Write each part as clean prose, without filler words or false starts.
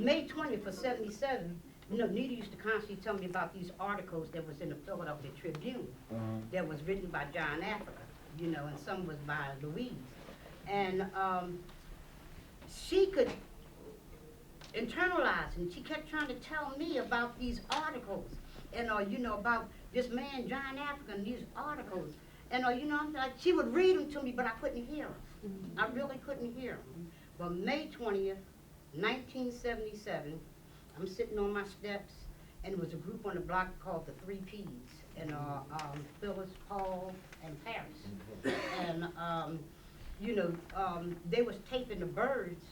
May 20th of 77, you know, Nita used to constantly tell me about these articles that was in the Philadelphia Tribune that was written by Pam Africa, you know, and some was by Louise. And she could internalize, and she kept trying to tell me about these articles, and you know, about this man, Pam Africa, and these articles. And you know, I'm like, she would read them to me, but I couldn't hear them. I really couldn't hear them. But May 20th, 1977, I'm sitting on my steps, and it was a group on the block called the Three Ps, and Phyllis, Paul, and Paris. And you know, they was taping the birds,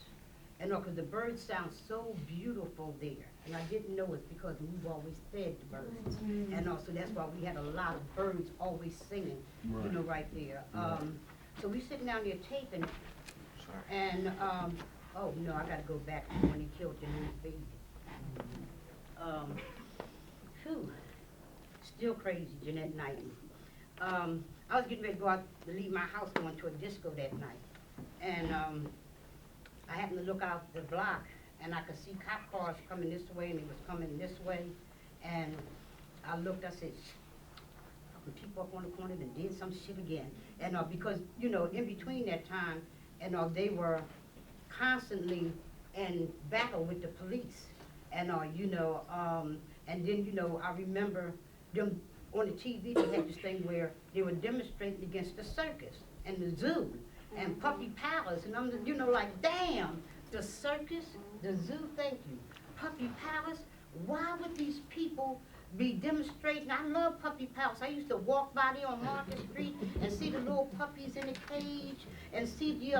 and because the birds sound so beautiful there, and I didn't know it's because we've always fed the birds, and also that's why we had a lot of birds always singing, you know, right there. So we sitting down there taping, and oh no, I gotta go back to when he killed the new baby. Phew, still crazy, Jeanette Knightton. I was getting ready to go out to leave my house going to a disco that night, and I happened to look out the block, and I could see cop cars coming this way, and they was coming this way, and I looked, I said, people up on the corner and did some shit again. And because, you know, in between that time, and they were constantly in battle with the police. And, you know, and then, you know, I remember them on the TV, they had this thing where they were demonstrating against the circus and the zoo and Puppy Palace. And I'm, you know, like, damn, the circus, the zoo, thank you. Puppy Palace, why would these people be demonstrating? I love Puppy Palace. I used to walk by there on Market Street and see the little puppies in the cage and see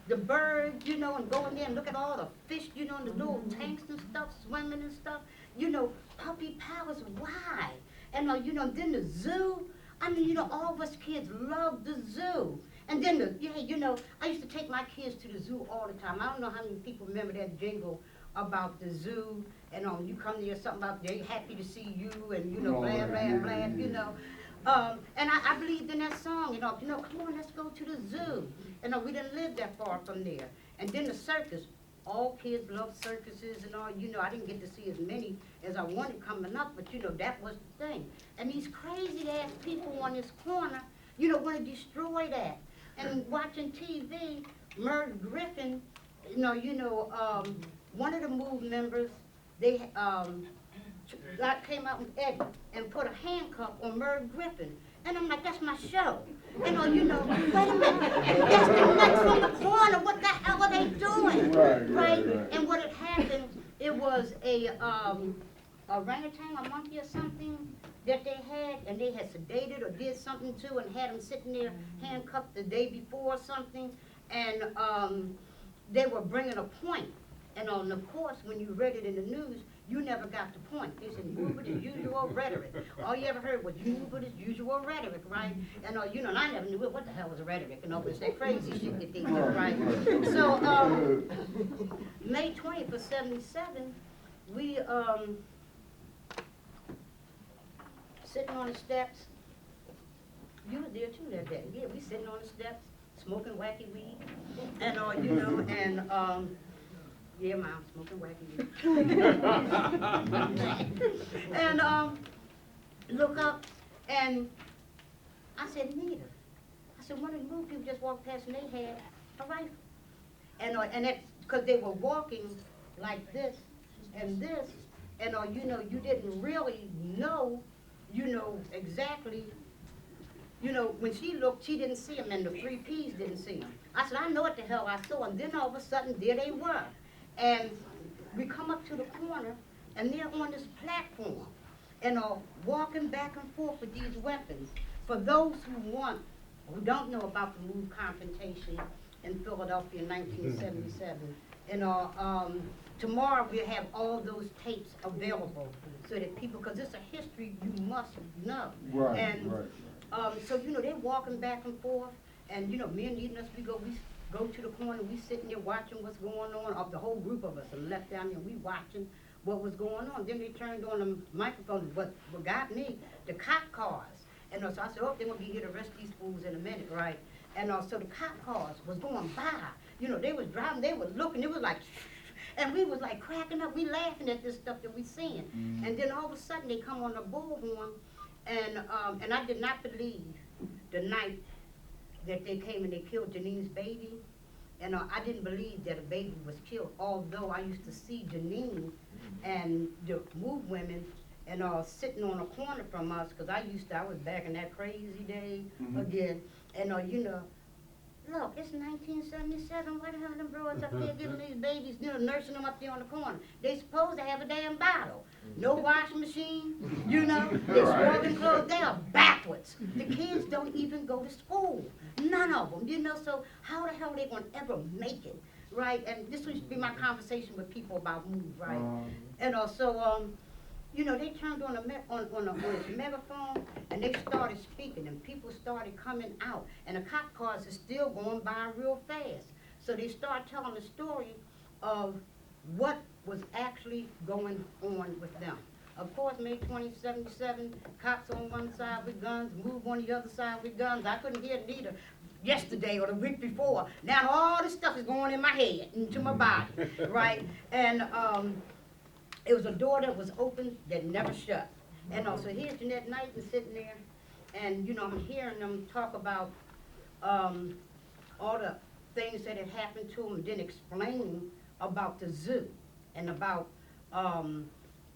the birds, you know, and go in there and look at all the fish, you know, in the little tanks and stuff, swimming and stuff. You know, Puppy Palace, why? And, you know, then the zoo. I mean, you know, all of us kids love the zoo. And then, yeah, you know, I used to take my kids to the zoo all the time. I don't know how many people remember that jingle about the zoo, and you come there, something about they happy to see you, and you know, blah, blah, blah, you know. And I believed in that song, you know, come on, let's go to the zoo. And we didn't live that far from there. And then the circus, all kids love circuses and all, you know, I didn't get to see as many as I wanted coming up, but you know, that was the thing. And these crazy ass people on this corner, you know, want to destroy that. And watching TV, Merv Griffin, one of the MOVE members, they came out with Eddie and put a handcuff on Merv Griffin. And I'm like, that's my show. And you know, wait a minute, that's the nuts from the corner, what the hell are they doing? Right? And what had happened, it was a orangutan, a monkey or something that they had, and they had sedated or did something to, and had them sitting there handcuffed the day before or something, and they were bringing a point. And of course, when you read it in the news, you never got the point. They said, move with his usual rhetoric. All you ever heard was, you move with his usual rhetoric, right? And you know, and I never knew what the hell was a rhetoric, and it's that crazy shit that they do, right? So, May 20th of 77, we, sitting on the steps. You were there too that day. Yeah, we sitting on the steps, smoking wacky weed, and you know, and yeah, Mom, smoking wacky weed. And look up, and I said, Nita. I said, one of the MOVE people just walked past, and they had a rifle, and that's because they were walking like this and this, and you know, you didn't really know. You know, exactly, you know, when she looked, she didn't see him, and the Three Ps didn't see him. I said, I know what the hell I saw, and then all of a sudden, there they were. And we come up to the corner, and they're on this platform, and walking back and forth with these weapons. For those who don't know about the MOVE confrontation in Philadelphia in 1977, and tomorrow we'll have all those tapes available so that people, because it's a history you must know. Right, and right. So, you know, they're walking back and forth, and, you know, me and Eden, we go to the corner, we sitting there watching what's going on. Of the whole group of us are left down there, we watching what was going on. Then they turned on the microphone, what got me, the cop cars. And so I said, oh, they're going to be here to arrest these fools in a minute, right? And so the cop cars was going by. You know, they was driving, they were looking, it was like, And we was like cracking up, we laughing at this stuff that we seeing. And then all of a sudden they come on the bullhorn, and I did not believe the night that they came and they killed Janine's baby. And I didn't believe that a baby was killed, although I used to see Janine and the Move women and sitting on a corner from us, because I was back in that crazy day again. And you know, look, it's 1977. Why the hell them broads up there giving these babies, you know, nursing them up there on the corner? They supposed to have a damn bottle. No washing machine, you know. They scrubbing clothes. They are backwards. The kids don't even go to school. None of them, you know. So how the hell are they going to ever make it, right? And this would be my conversation with people about Move, right? And also, you know, they turned on this megaphone and they started speaking and people started coming out and the cop cars are still going by real fast. So they start telling the story of what was actually going on with them. Of course, May 2077, cops on one side with guns, Move on the other side with guns. I couldn't hear it either yesterday or the week before. Now all this stuff is going in my head, into my body, right? And it was a door that was open that never shut. And also here's Jeanette Knightton sitting there, and you know, I'm hearing them talk about all the things that had happened to them, then explaining about the zoo and about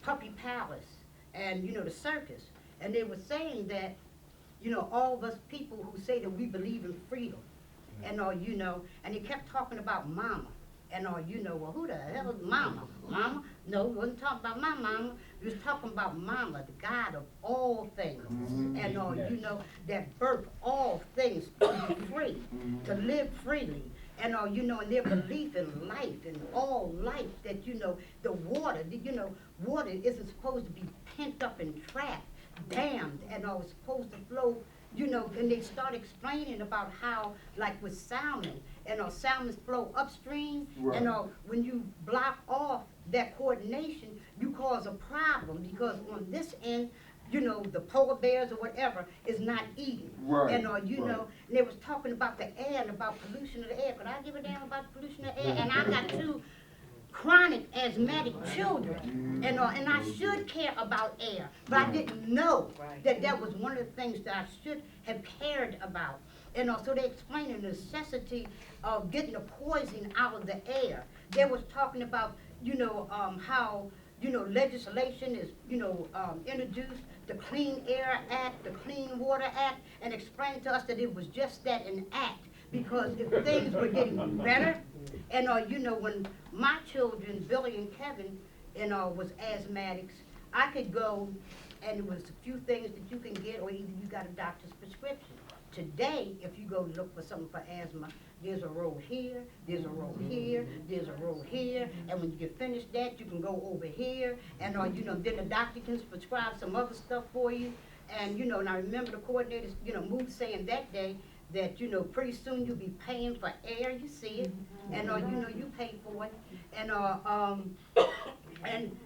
Puppy Palace and, you know, the circus. And they were saying that, you know, all of us people who say that we believe in freedom and you know, and they kept talking about mama. And you know, well, who the hell is mama? Mama? No, we wasn't talking about my mama. We was talking about mama, the God of all things. And you know, that birth all things to be free, to live freely. And you know, and their belief in life and all life, that, you know, the water, you know, water isn't supposed to be pent up and trapped, dammed, and it's supposed to flow, you know. And they start explaining about how, like with salmon, and salmons flow upstream, and when you block off that coordination, you cause a problem, because on this end, you know, the polar bears or whatever is not eating. And you know, and they was talking about the air and about pollution of the air. Could I give a damn about pollution of the air? And I got 2 chronic asthmatic children, and I should care about air, but I didn't know that that was one of the things that I should have cared about. And so they explained the necessity of getting the poison out of the air. They was talking about, you know, how, you know, legislation is, you know, introduced, the Clean Air Act, the Clean Water Act, and explained to us that it was just that, an act, because if things were getting better, and you know, when my children, Billy and Kevin, and was asthmatics, I could go, and there was a few things that you can get, or either you got a doctor's prescription. Today, if you go look for something for asthma, there's a row here, there's a row here, there's a row here, and when you get finished that, you can go over here, and you know, then the doctor can prescribe some other stuff for you. And you know, and I remember the coordinators, you know, Move saying that day that, you know, pretty soon you'll be paying for air, you see it, and you know, you pay for it, and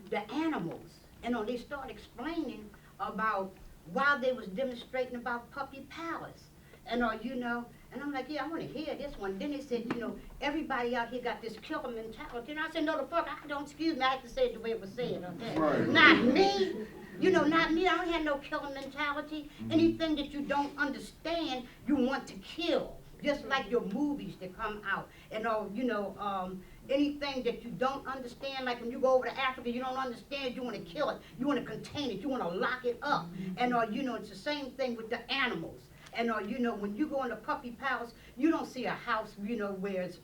the animals, and they start explaining about while they was demonstrating about Puppy Palace. And you know, and I'm like, yeah, I want to hear this one. Then they said, you know, everybody out here got this killer mentality. And I said, no, the fuck, I don't, excuse me, I have to say it the way it was said, okay? Not me. You know, not me. I don't have no killer mentality. Anything that you don't understand, you want to kill. Just like your movies that come out. And you know, anything that you don't understand, like when you go over to Africa, you don't understand, you want to kill it. You want to contain it. You want to lock it up. And you know, it's the same thing with the animals. And you know, when you go in the Puppy Palace, you don't see a house, you know, where it's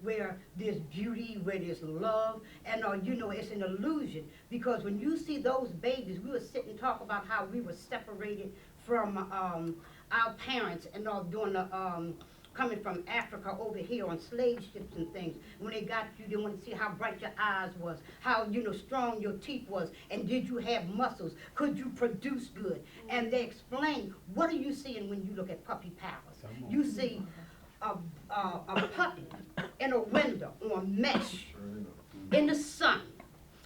where there's beauty, where there's love, and you know, it's an illusion. Because when you see those babies, we would sit and talk about how we were separated from our parents, and during the coming from Africa over here on slave ships and things. When they got you, they wanted to see how bright your eyes was, how, you know, strong your teeth was, and did you have muscles? Could you produce good? And they explained, what are you seeing when you look at Puppy Palace? You see a puppy in a window on mesh in the sun,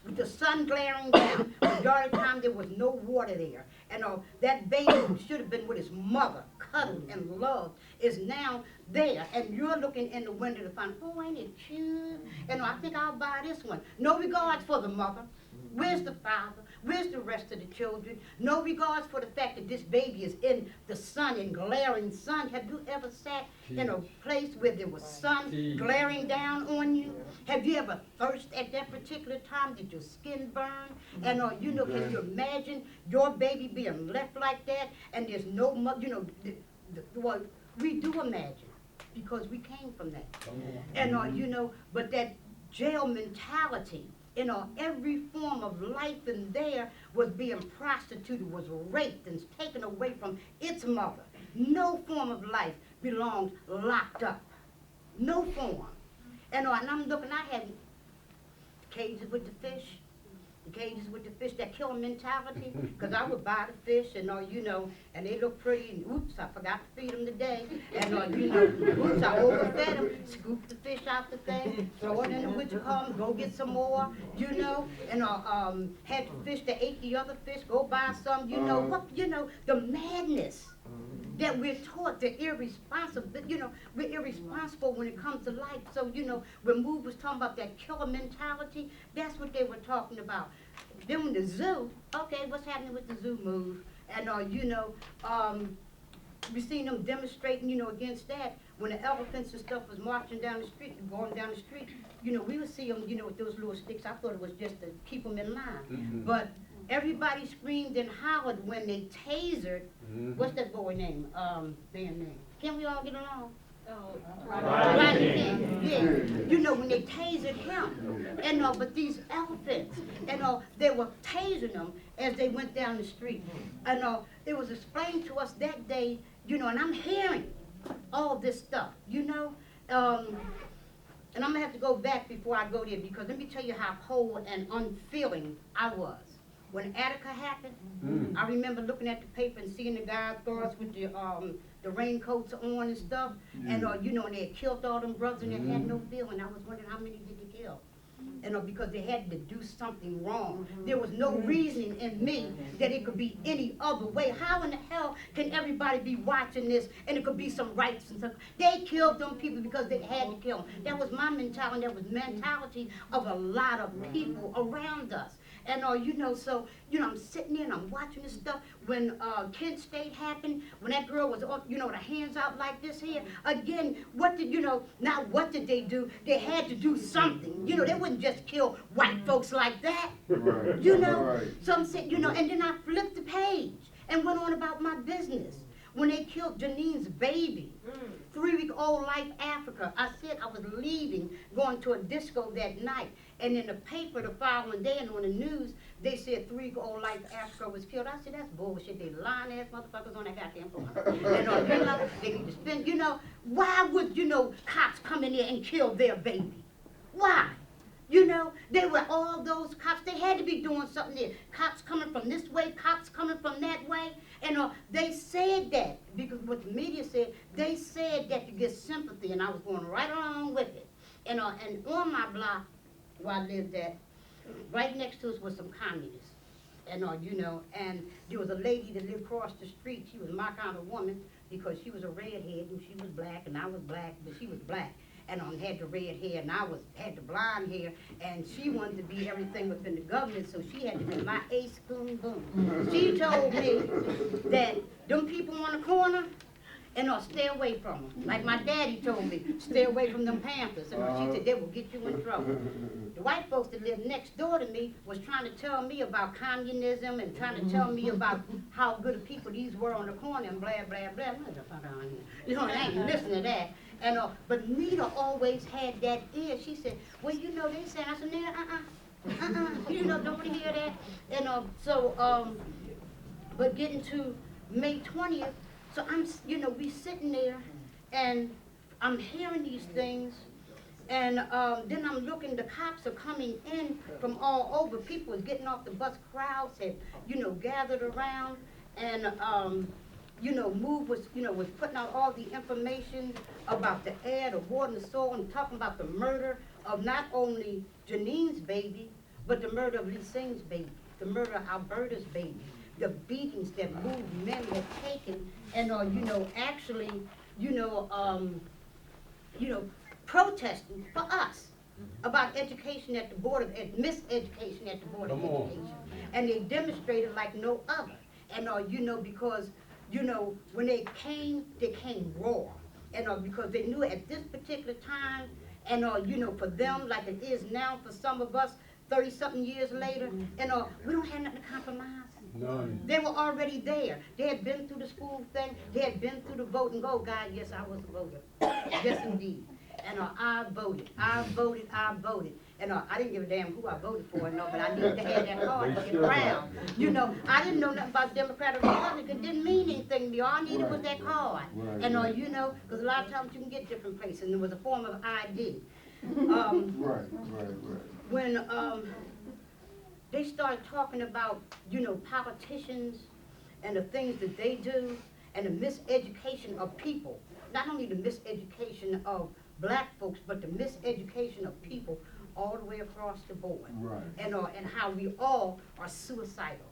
with the sun glaring down. Majority of the time there was no water there. And that baby should have been with his mother, cuddled and loved. is now there, and you're looking in the window to find, oh, ain't it cute? And I think I'll buy this one. No regards for the mother. Where's the father? Where's the rest of the children? No regards for the fact that this baby is in the sun, in glaring sun. Have you ever sat in a place where there was sun glaring down on you? Have you ever thirsted at that particular time? Did your skin burn? And you know, can you imagine your baby being left like that? And there's no mother, you know, well, we do imagine because we came from that. And you know, but that jail mentality, you know, every form of life in there was being prostituted, was raped and taken away from its mother. No form of life belonged locked up. No form. And I'm looking, I had cages with the fish, that killer mentality, because I would buy the fish and you know, and they look pretty, and oops, I forgot to feed them today, and you know, oops, I overfed them, scoop the fish out the thing, throw it in the what you call them, go get some more, you know, and had the fish that ate the other fish, go buy some, you know, what, you know, the madness that we're taught, the irresponsible, you know, we're irresponsible when it comes to life. So, you know, when Move was talking about that killer mentality, that's what they were talking about. Then when the zoo, okay, what's happening with the zoo, Move? And, you know, we seen them demonstrating, you know, against that. When the elephants and stuff was marching down the street, going down the street, you know, we would see them, you know, with those little sticks. I thought it was just to keep them in line. But everybody screamed and hollered when they tasered, what's that boy name, band name? Can we all get along? Rodney King, yeah. You know, when they tasered him, and but these elephants, and they were tasing them as they went down the street. And it was explained to us that day, you know, and I'm hearing all this stuff, you know, and I'm gonna have to go back before I go there, because let me tell you how cold and unfeeling I was. When Attica happened, I remember looking at the paper and seeing the guys throw us with the raincoats on and stuff, and you know, and they had killed all them brothers and they had no feeling. I was wondering how many did they kill? And because they had to do something wrong. There was no reasoning in me that it could be any other way. How in the hell can everybody be watching this and it could be some rights and stuff? They killed them people because they had to kill them. That was my mentality. That was the mentality of a lot of people around us. And you know, so, you know, I'm sitting there and I'm watching this stuff. When Kent State happened, when that girl was, you know, the hands out like this here, again, what did, you know, now what did they do? They had to do something. You know, they wouldn't just kill white folks like that. Right. You know, right. So I'm saying, you know, and then I flipped the page and went on about my business. When they killed Janine's baby, 3-week-old Life Africa, I said I was leaving, going to a disco that night. And in the paper the following day and on the news, they said 3-week-old Life Africa was killed. I said, that's bullshit. They lying ass motherfuckers on that goddamn phone. And you know, they need to spend, you know, why would, you know, cops come in there and kill their baby? Why? You know, they were all those cops, they had to be doing something there. Cops coming from this way, cops coming from that way. And they said that, because what the media said, they said that to get sympathy, and I was going right along with it. And on my block, where I lived at, right next to us was some communists. And you know, and there was a lady that lived across the street. She was my kind of woman, because she was a redhead, and she was black, and I was black, but she was black. And had the red hair, and I had the blonde hair, and she wanted to be everything within the government, so she had to be my ace, boom, boom. She told me that them people on the corner, and stay away from them. Like my daddy told me, stay away from them Panthers. And she said, they will get you in trouble. The white folks that lived next door to me was trying to tell me about communism and trying to tell me about how good of people these were on the corner and blah, blah, blah. You know, and I ain't listening to that. And but Nita always had that ear. She said, well, you know, they said, I said, Nita, you know, don't want to hear that. And so, but getting to May 20th, so I'm, you know, we sitting there, and I'm hearing these things, and then I'm looking, the cops are coming in from all over. People was getting off the bus, crowds had, you know, gathered around, and you know, Move was, you know, was putting out all the information about the air, the water, and the soil, and talking about the murder of not only Janine's baby, but the murder of Lee Singh's baby, the murder of Alberta's baby, the beatings that Move men had taken, and you know, actually, protesting for us about education at the board of miseducation at the board of education, and they demonstrated like no other. And because when they came raw, and because they knew at this particular time, and for them like it is now for some of us 30-something years later, and we don't have nothing to compromise. None. They were already there. They had been through the school thing. They had been through the vote and go. God, yes, I was a voter. Yes, indeed. And I voted. I voted. And I didn't give a damn who I voted for, but I needed to have that card to get around. I didn't know nothing about Democrat or Republican. It didn't mean anything to me. All I needed was that card. And because a lot of times you can get different places, and it was a form of ID. When they started talking about, politicians and the things that they do and the miseducation of people, not only the miseducation of black folks, but the miseducation of people all the way across the board. And how we all are suicidal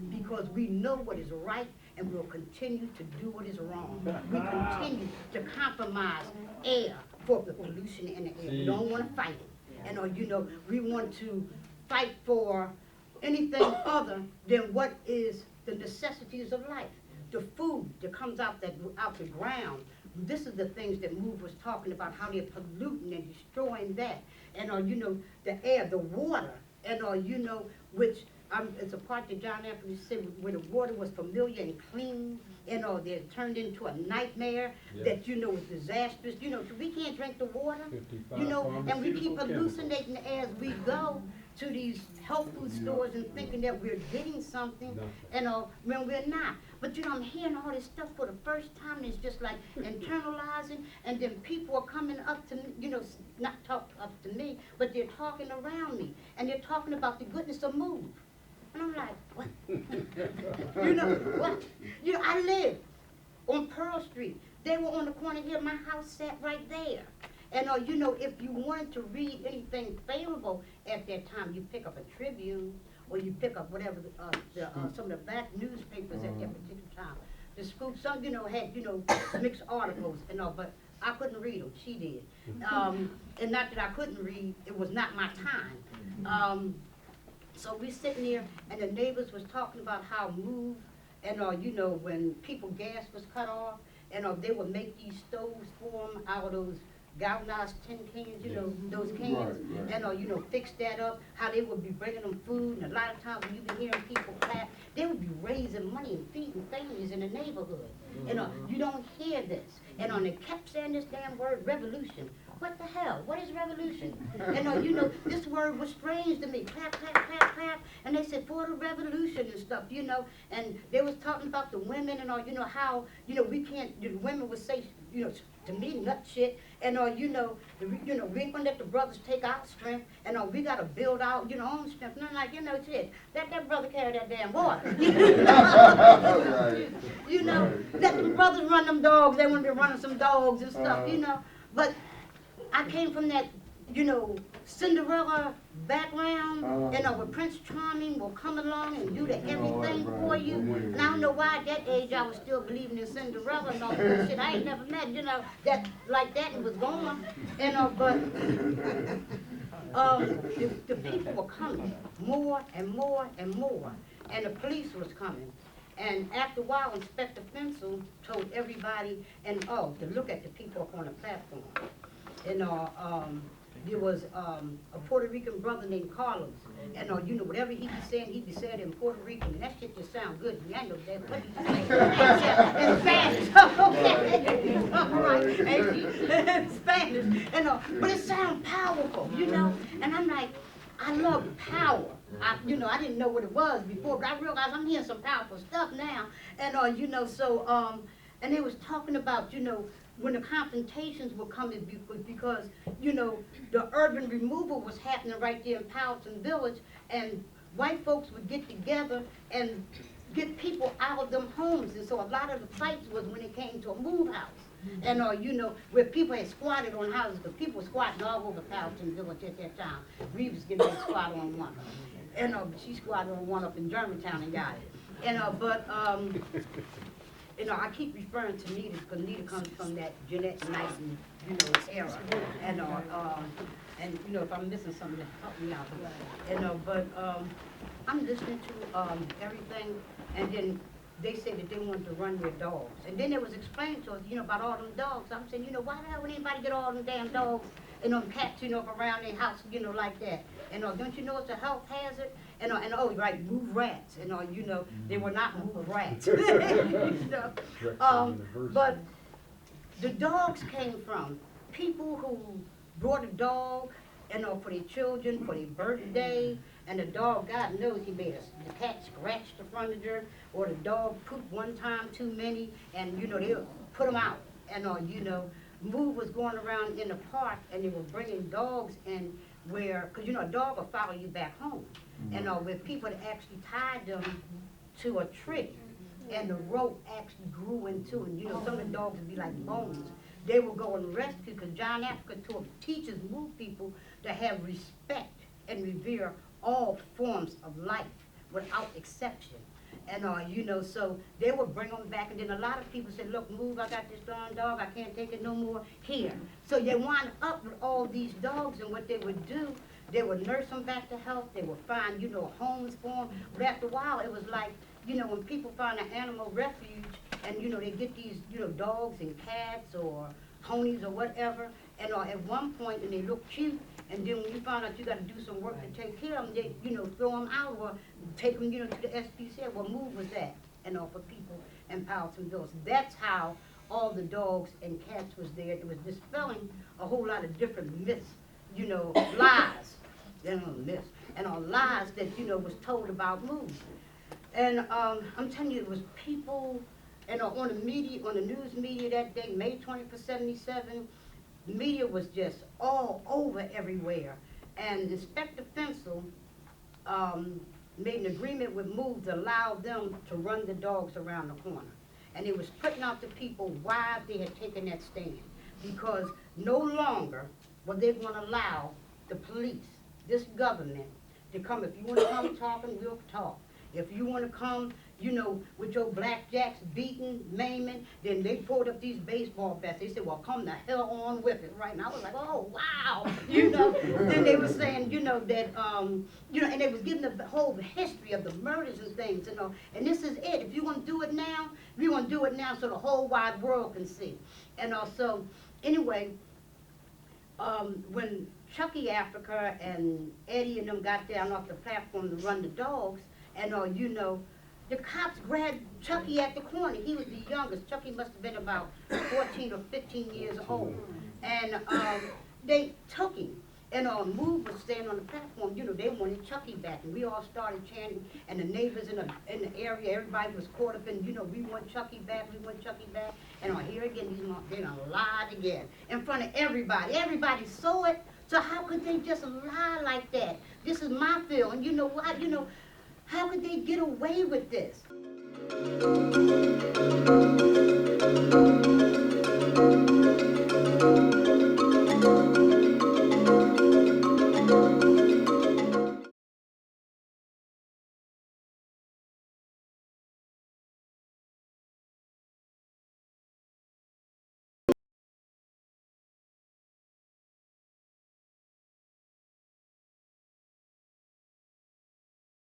because we know what is right and we'll continue to do what is wrong. We continue to compromise air for the pollution in the air. We don't want to fight it. And we want to fight for anything other than what is the necessities of life. The food that comes out the ground. This is the things that Move was talking about, how they're polluting and destroying that. And the air, the water, and which it's a part that John Anthony said where the water was familiar and clean, and they're turned into a nightmare that was disastrous. We can't drink the water. And we keep hallucinating the air as we go to these health food stores and thinking that we're getting something, when we're not. But I'm hearing all this stuff for the first time, and it's just like internalizing, and then people are coming up to me, not talk up to me, but they're talking around me, and they're talking about the goodness of Move. And I'm like, what? What? I live on Pearl Street. They were on the corner here, my house sat right there. And if you wanted to read anything favorable at that time, you pick up a Tribune, or you pick up whatever some of the black newspapers at that particular time. The school, some had mixed articles and all, but I couldn't read them. She did, and not that I couldn't read. It was not my time. So we sitting there, and the neighbors was talking about how Move, and when people gas was cut off, and they would make these stoves for them out of those galvanized tin cans, those cans, and fix that up, how they would be bringing them food, and a lot of times when you've been hearing people clap, they would be raising money and feeding families in the neighborhood. You don't hear this. And they kept saying this damn word, revolution. What the hell? What is revolution? And this word was strange to me. Clap, clap, clap, clap. And they said for the revolution and stuff, and they was talking about the women and how, we can't, the women would say, to me, nut shit, and we ain't gonna let the brothers take our strength, and we gotta build our, own strength. And I'm like, shit, let that brother carry that damn water. Let them brothers run them dogs. They want to be running some dogs and stuff, But I came from that, Cinderella background, where Prince Charming will come along and do the everything for you. And I don't know why at that age I was still believing in Cinderella and all that shit. I ain't never met, that like that and was gone. But the people were coming more and more and more. And the police was coming. And after a while, Inspector Fensel told everybody, to look at the people up on the platform. There was a Puerto Rican brother named Carlos, and whatever he be saying in Puerto Rican, and that shit just sound good to me. I know that what he saying in Spanish. All right, in Spanish, but it sounds powerful, And I'm like, I love power. I didn't know what it was before, but I realized I'm hearing some powerful stuff now, and and they was talking about, when the confrontations were coming because, the urban removal was happening right there in Powelton Village, and white folks would get together and get people out of them homes. And so a lot of the fights was when it came to a move house. And, where people had squatted on houses, because people were squatting all over Powelton Village at that time. Reeves was getting ready to squat on one. And she squatted on one up in Germantown and got it. you know, I keep referring to Nita because Nita comes from that Jeanette Knightton, you know, era. And you know, if I'm missing something, just help me out. You know, but I'm listening to everything, and then they said that they wanted to run their dogs. And then it was explained to us, you know, about all them dogs. I'm saying, you know, why the hell would anybody get all them damn dogs and them cats, you know, around their house, you know, like that? And don't you know it's a health hazard? And oh, right, move rats. And you know, they were not move rats. You know? But the dogs came from people who brought a dog, you know, for their children, for their birthday, and the dog, God knows he made us. The cat scratched the furniture, or the dog pooped one time too many, and you know, they would put them out. And you know, Move was going around in the park, and they were bringing dogs in where, because you know, a dog will follow you back home. And where people had actually tied them to a tree, and the rope actually grew into it. You know, some of the dogs would be like bones. They would go and rescue, because Pam Africa teaches Move people to have respect and revere all forms of life without exception. And you know, so they would bring them back, and then a lot of people said, look, Move, I got this darn dog, I can't take it no more, here. So they wound up with all these dogs, and what they would do, they would nurse them back to health, they would find, you know, homes for them. But after a while, it was like, you know, when people find an animal refuge, and you know, they get these, you know, dogs and cats or ponies or whatever, and at one point, and they look cute, and then when you find out you got to do some work to take care of them, they, you know, throw them out or take them, you know, to the SPCA. Well, Move was that, and for people in Powelsonville. So that's how all the dogs and cats was there. It was dispelling a whole lot of different myths, you know, lies, myths, and lies that, you know, was told about Move. And I'm telling you, it was people, and on the media, on the news media that day, May 20th, 77, the media was just all over everywhere. And Inspector Fensel made an agreement with Move to allow them to run the dogs around the corner. And it was putting out to people why they had taken that stand. Because no longer were they going to allow the police, this government, to come. If you want to come talking, we'll talk. If you want to come, you know, with your blackjacks beating, maiming, then they pulled up these baseball bats. They said, well, come the hell on with it, right? And I was like, oh, wow, you know. Then they were saying, you know, that, you know, and they was giving the whole history of the murders and things, you know. And this is it. If you want to do it now, we want to do it now so the whole wide world can see. And so, anyway, when Chucky Africa and Eddie and them got down off the platform to run the dogs, and you know, the cops grabbed Chucky at the corner. He was the youngest. Chucky must have been about 14 or 15 years old. And they took him. And Move was standing on the platform. You know, they wanted Chucky back. And we all started chanting. And the neighbors in the area, everybody was caught up in, you know, we want Chucky back, we want Chucky back. And here again, they done lied again in front of everybody. Everybody saw it. So how could they just lie like that? This is my feeling. You know what? You know, how could they get away with this?